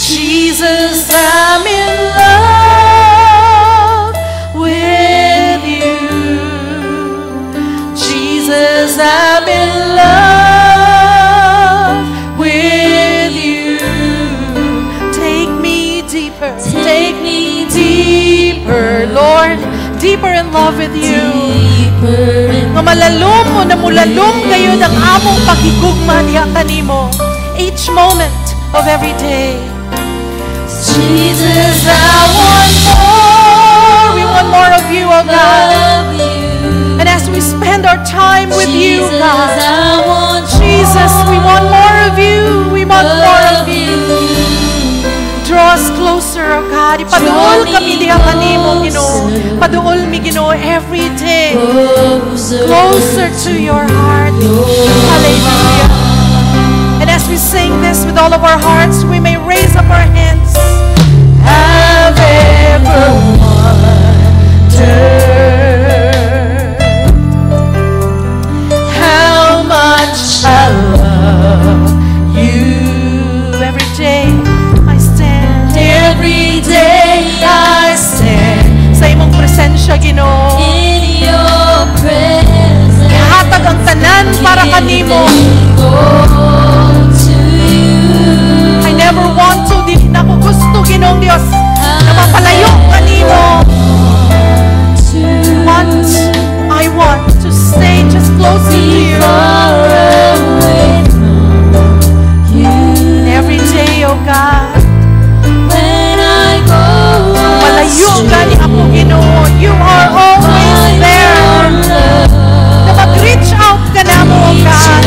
Jesus, I'm in love with you. Jesus, I'm in love with you. Take me deeper, Lord, deeper in love with you. Nga malalom mo na mulalom kayo ng among paghigugma niya kanimo. Each moment of every day. Jesus, I want more. We want more of you, oh God. And as we spend our time with you, God, Jesus, we want more of you. We want more of you. Draw us closer, oh God. Ipaduol kami diha kanimo, Ginoo. Paduol mi, Ginoo, every day. Closer to your heart. Hallelujah. And as we sing this with all of our hearts, we may raise up our hands. Have ever wondered how much I love you? Every day I stand, every day I stand sa imong presensya, Ginoo. In your presence, ihatag ang tanan para kanimo. I never want to, di na ko gusto, Ginoong Dios, na mapalayo kanimo. I want to stay just closer to you. And every day, oh God, malayo gani ako, Ginoo. You are always there. Na mag-reach out ka na mo, oh God.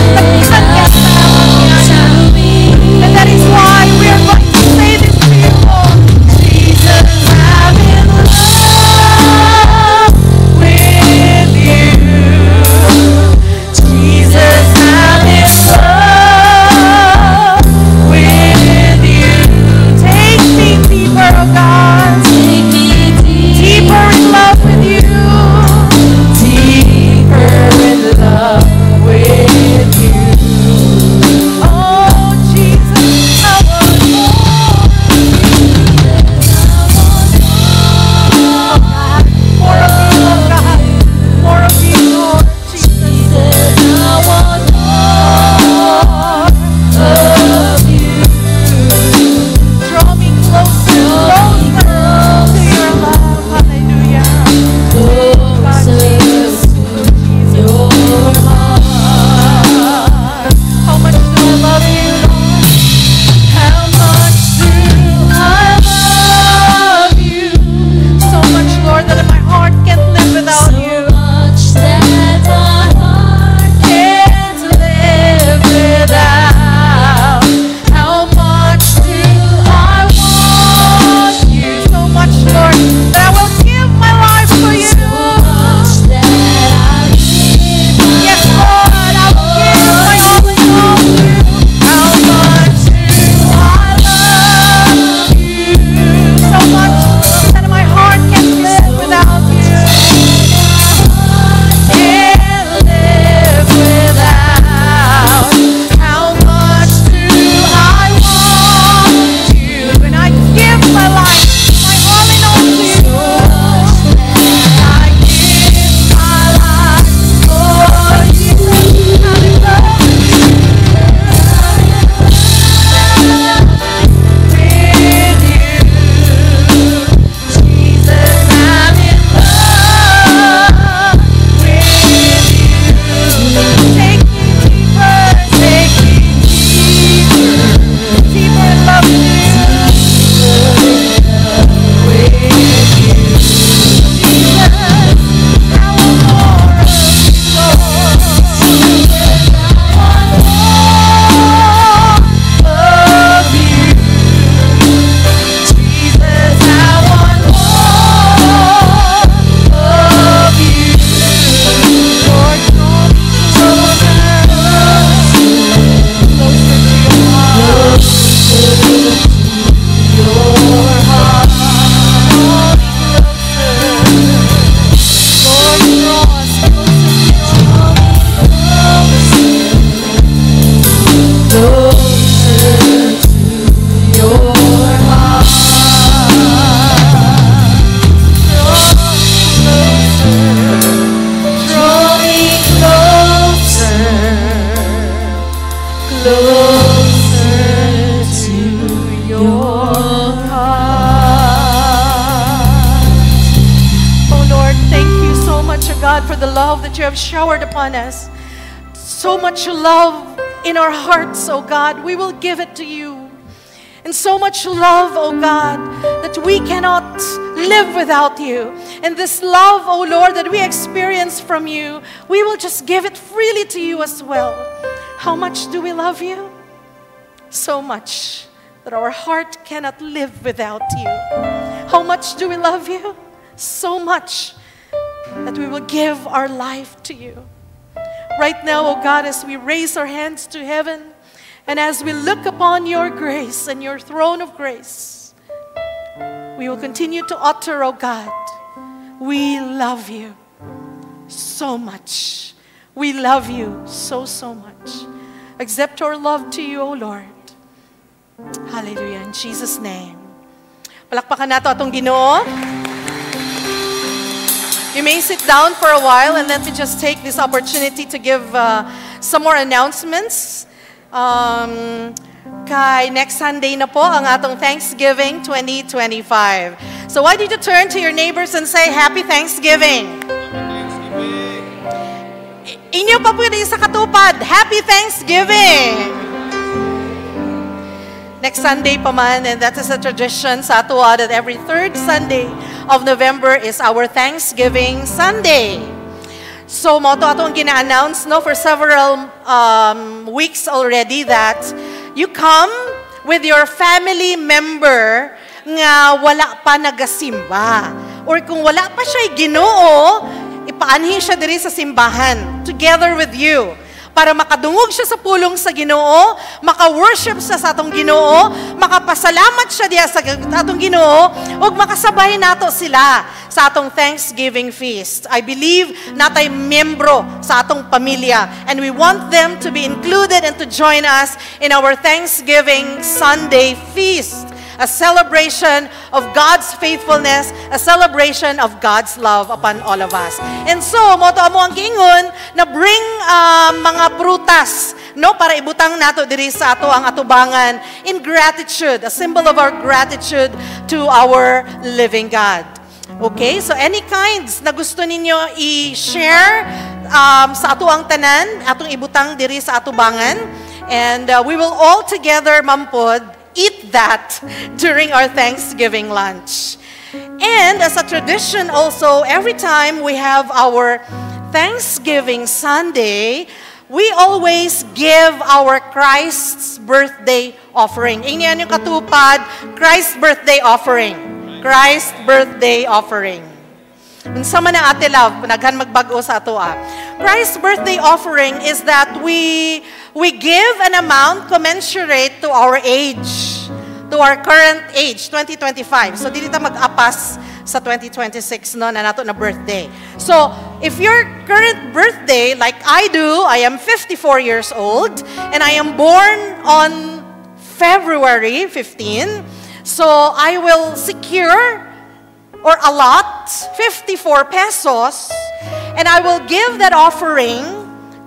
God, for the love that you have showered upon us. So much love in our hearts, oh God, we will give it to you. And so much love, oh God, that we cannot live without you. And this love, oh Lord, that we experience from you, we will just give it freely to you as well. How much do we love you? So much that our heart cannot live without you. How much do we love you? So much that we will give our life to you. Right now, oh God, as we raise our hands to heaven, and as we look upon your grace and your throne of grace, we will continue to utter, oh God, we love you so much. We love you so, so much. Accept our love to you, O Lord. Hallelujah. In Jesus' name. Palakpakan nato atong Ginoo. You may sit down for a while, and let me just take this opportunity to give some more announcements. Kay next Sunday na po ang atong Thanksgiving 2025. So why don't you turn to your neighbors and say, Happy Thanksgiving. Inyo pa po rin sa katupad, Happy Thanksgiving. Next Sunday pa man, and that is a tradition sa ato that every third Sunday of November is our Thanksgiving Sunday. So, mo to atong gina-announce no, for several weeks already that you come with your family member nga wala pa nagasimba. Or kung wala pa siya'y Ginoo, ipaanhin siya diri sa simbahan together with you. Para makadungog siya sa pulong sa Ginoo, maka-worship siya sa atong Ginoo, makapasalamat siya diya sa atong Ginoo, ug makasabay nato sila sa atong Thanksgiving feast. I believe natay membro sa atong pamilya, and we want them to be included and to join us in our Thanksgiving Sunday feast. A celebration of God's faithfulness, a celebration of God's love upon all of us. And so, moto amo ang giingon na bring mga prutas no para ibutang nato diri sa ato ang atubangan in gratitude, a symbol of our gratitude to our living God. Okay, so any kinds na gusto ninyo i-share sa ato ang tanan, atong ibutang diri sa atubangan, and we will all together mampod eat that during our Thanksgiving lunch. And as a tradition also, every time we have our Thanksgiving Sunday, we always give our Christ's birthday offering. Ingyan yung katupad, Christ's birthday offering. Christ's birthday offering. Unsa man ang ate love, naghan magbago sa ato Christ's birthday offering is that we give an amount commensurate to our age, to our current age, 2025. So dili ta mag-apas sa 2026 no na nato na birthday. So if your current birthday, like I do, I am 54 years old and I am born on February 15. So I will secure or allot 54 pesos, and I will give that offering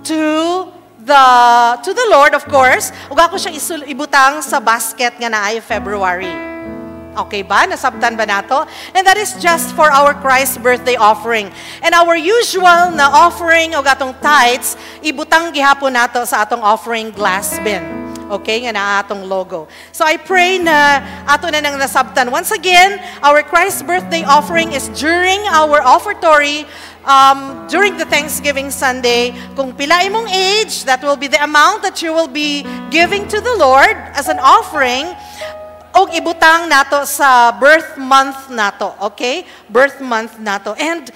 to the Lord, of course. Ug ako siya ibutang sa basket nga naay February. Okay ba? Nasabtan ba nato? And that is just for our Christ's birthday offering. And our usual na offering o atong tithes, ibutang gihapon nato sa atong offering glass bin. Okay, nga na atong logo. So I pray na ato na nang nasabtan. Once again, our Christ's birthday offering is during our offertory, during the Thanksgiving Sunday. Kung pila imong age, that will be the amount that you will be giving to the Lord as an offering. Og ibutang nato sa birth month nato, okay? Birth month nato. And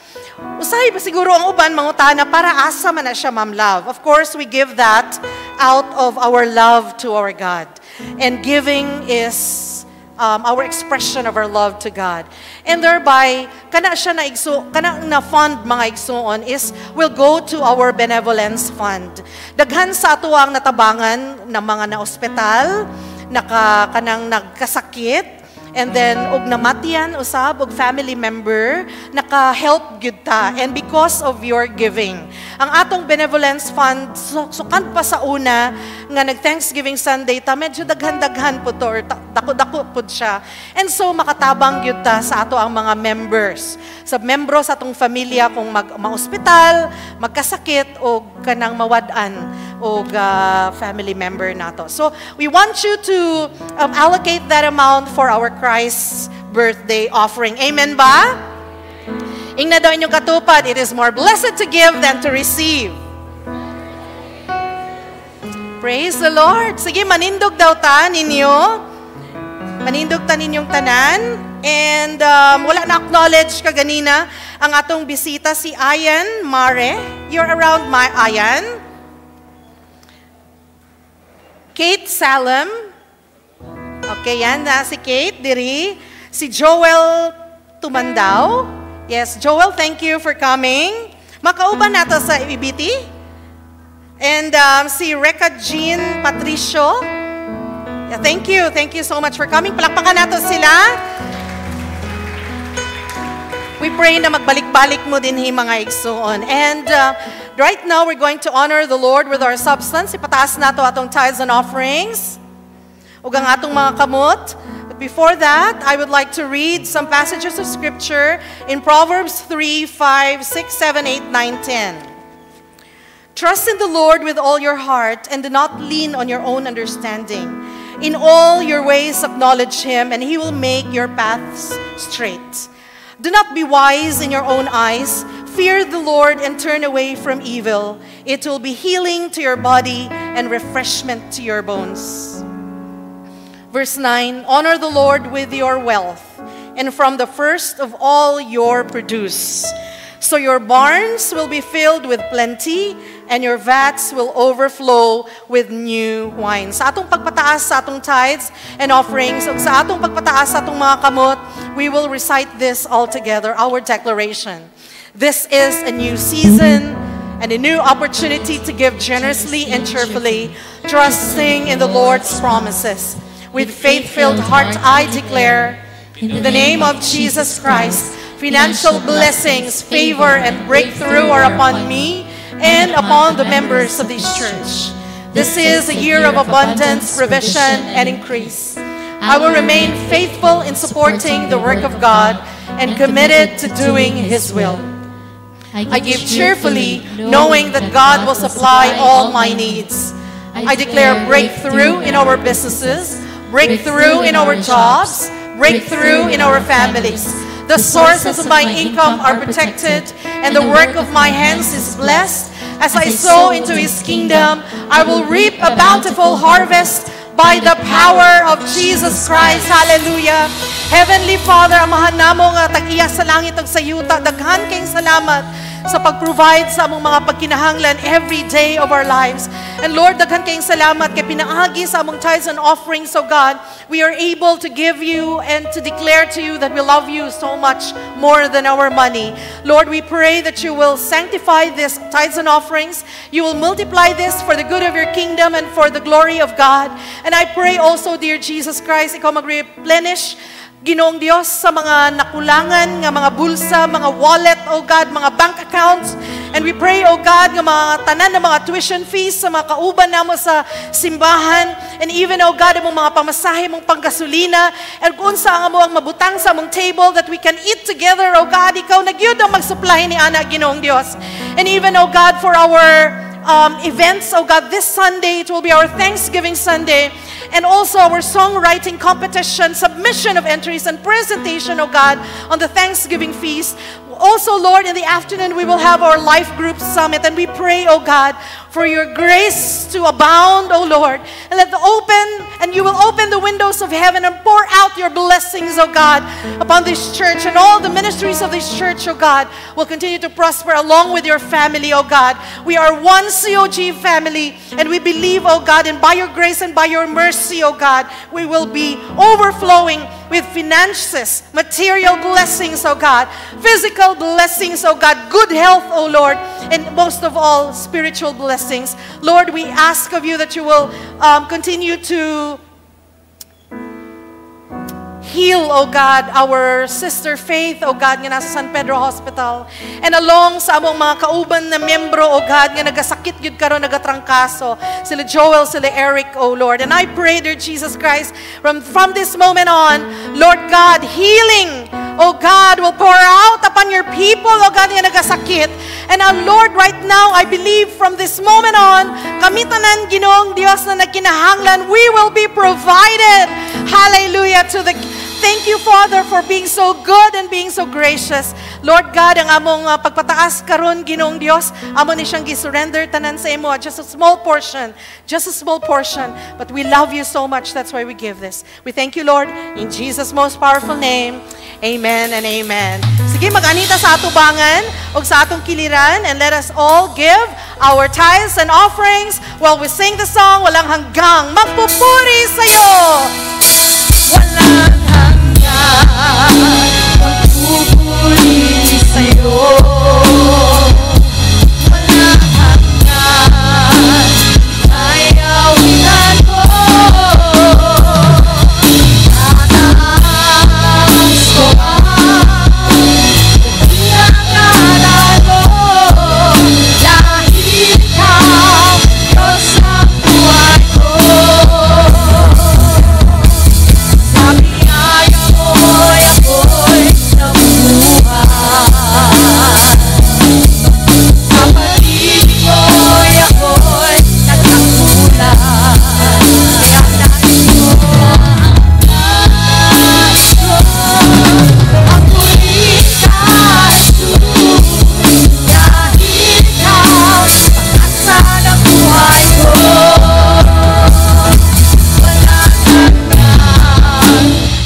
usay ba siguro ang uban mangutana para asa man na siya, Ma'am Love? Of course, we give that out of our love to our God. And giving is our expression of our love to God. And thereby, kana siya na fund mga igsuon is will go to our benevolence fund. Daghan sa ato ang natabangan ng mga na ospital, kanang nagkasakit, And then, og namatian, usab, og family member, naka-help gyud ta. And because of your giving, ang atong benevolence fund, sukan pa sa una, nga nag-Thanksgiving Sunday, ta medyo daghan-daghan po to, or dako-dako po siya. And so, makatabang gyud ta sa ato ang mga members. Sa membro sa atong familia, kung ma-hospital, magkasakit, o kanang mawad-an, o family member nato. So, we want you to allocate that amount for our Christ's birthday offering. Amen ba? Ingna daw inyong katupad, it is more blessed to give than to receive. Praise the Lord. Sige, manindog daw ta ninyo. Manindog ta ninyong tanan. And wala na acknowledge kaganina ang atong bisita si Ayan Mare. You're around my Ayan. Kate Salem. Okay, yan na si Kate diri. Si Joel Tumandao. Yes, Joel, thank you for coming. Makauban nato sa EBT. And si Reka Jean Patricio. Yeah, thank you so much for coming. Palakpakan nato sila. We pray na magbalik-balik mo din mga igsoon. And right now, we're going to honor the Lord with our substance. Ipataas nato atong tithes and offerings. Ug ang atong mga kamot. But before that, I would like to read some passages of Scripture in Proverbs 3, 5, 6, 7, 8, 9, 10. Trust in the Lord with all your heart and do not lean on your own understanding. In all your ways acknowledge Him and He will make your paths straight. Do not be wise in your own eyes. Fear the Lord and turn away from evil. It will be healing to your body and refreshment to your bones. Verse 9, honor the Lord with your wealth and from the first of all your produce. So your barns will be filled with plenty and your vats will overflow with new wine. Sa atong pagpataas sa atong tithes and offerings, o sa atong pagpataas sa atong mga kamot, we will recite this all together, our declaration. This is a new season and a new opportunity to give generously and cheerfully, trusting in the Lord's promises. With faith-filled heart, I declare, in the name of Jesus Christ, financial blessings, favor, and breakthrough are upon me and upon the members of this church. This is a year of abundance, provision, and increase. I will remain faithful in supporting the work of God and committed to doing His will. I give cheerfully, knowing that God will supply all my needs. I declare breakthrough in our businesses, breakthrough in our jobs, breakthrough in our families. The sources of my income are protected, and the work of my hands is blessed. As I sow into His kingdom, I will reap a bountiful harvest by the power of Jesus Christ. Hallelujah. Heavenly Father, amahan namo nga tag-iya sa langit ug sa yuta, daghan kayong salamat sa pag-provide sa among mga pagkinahanglan every day of our lives. And Lord, daghan kayong salamat kay pinaagi sa among tithes and offerings. So God, we are able to give you and to declare to you that we love you so much more than our money. Lord, we pray that you will sanctify this tithes and offerings. You will multiply this for the good of your kingdom and for the glory of God. And I pray also, dear Jesus Christ, ikaw mag-replenish Ginoong Diyos sa mga nakulangan, nga mga bulsa, mga wallet, oh God, mga bank accounts. And we pray, oh God, nga mga tanan na mga tuition fees sa mga kauban namo sa simbahan. And even, oh God, ang mga pamasahe, mong panggasolina. And kung sa mo ang mabutang sa mong table that we can eat together, oh God, ikaw nagyud ang mag-supply ni Ana, Ginoong Diyos. And even, oh God, for our events, oh God, this Sunday, it will be our Thanksgiving Sunday. And also our songwriting competition, submission of entries, and presentation, oh God, on the Thanksgiving feast. Also, Lord, in the afternoon, we will have our life group summit. And we pray, oh God, for your grace to abound, oh Lord. And you will open the windows of heaven and pour out your blessings, oh God, upon this church. And all the ministries of this church, oh God, will continue to prosper along with your family, oh God. We are one COG family. And we believe, oh God, and by your grace and by your mercy, oh God, we will be overflowing with finances, material blessings, oh God, physical blessings, oh God, good health, oh Lord, and most of all, spiritual blessings. Lord, we ask of you that you will continue to Heal, O God, our sister Faith, O God, nga nasa San Pedro Hospital. And along sa among mga kauban na membro, O God, nga nagasakit yun karon, nagatrangkaso. Sila Joel, sila Eric, O Lord. And I pray, dear Jesus Christ, from this moment on, Lord God, healing, O God, will pour out upon your people, O God, nga nagasakit. And Lord, right now, I believe from this moment on, kami tanan Ginoong Dios na nagkinahanglan, we will be provided. Hallelujah to the Thank you, Father, for being so good and being so gracious. Lord God, ang among pagpataas karon, Ginoong Dios, amo ni siyang gisurrender tanan sa imo, just a small portion, but we love you so much, that's why we give this. We thank you, Lord, in Jesus' most powerful name. Amen and amen. Sige, mag-anita sa atubangan o sa atong kiliran, and let us all give our tithes and offerings while we sing the song, Walang Hanggang Magpupuri Sa'yo. Walang hanggang magpupuri sa'yo. Walang hanggan ayawinan ko. Tataas ko ang pinakala mo. Dahil ikaw, Diyos ang buhay ko.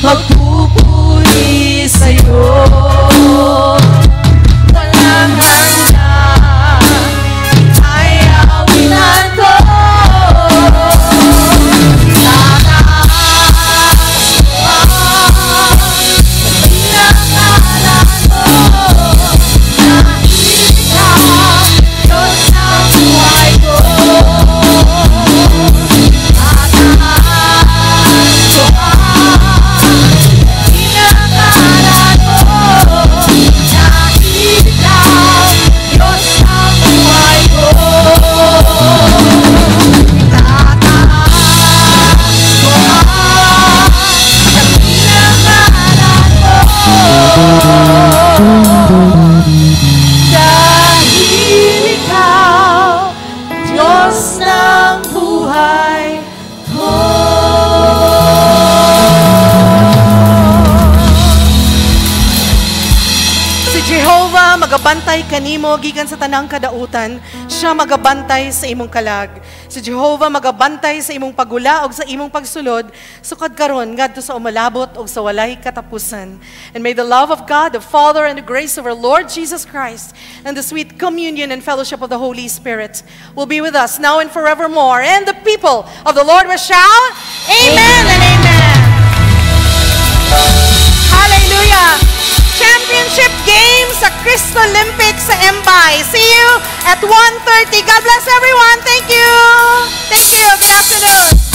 Magpupuri sa'yo. Walang hanggan ayawinan ko. Tataas ko ang pinakalan mo. Dahil ikaw, Diyos ang buhay ko. Dahil ikaw, Diyos ng buhay ko. Si Jehovah magabantay kanimo gikan sa tanang kadautan, siya magabantay sa imong kalag. Si Jehovah magabantay sa imong pagula o sa imong pagsulod, sukad karon ngadto sa umalabot o sa walay katapusan. And may the love of God, the Father, and the grace of our Lord Jesus Christ, and the sweet communion and fellowship of the Holy Spirit will be with us now and forevermore. And the people of the Lord will shout, Amen and Amen. Hallelujah. Championship game sa Crystal Olympics sa Mbay. See you at 1:30. God bless everyone. Thank you. Thank you. Good afternoon.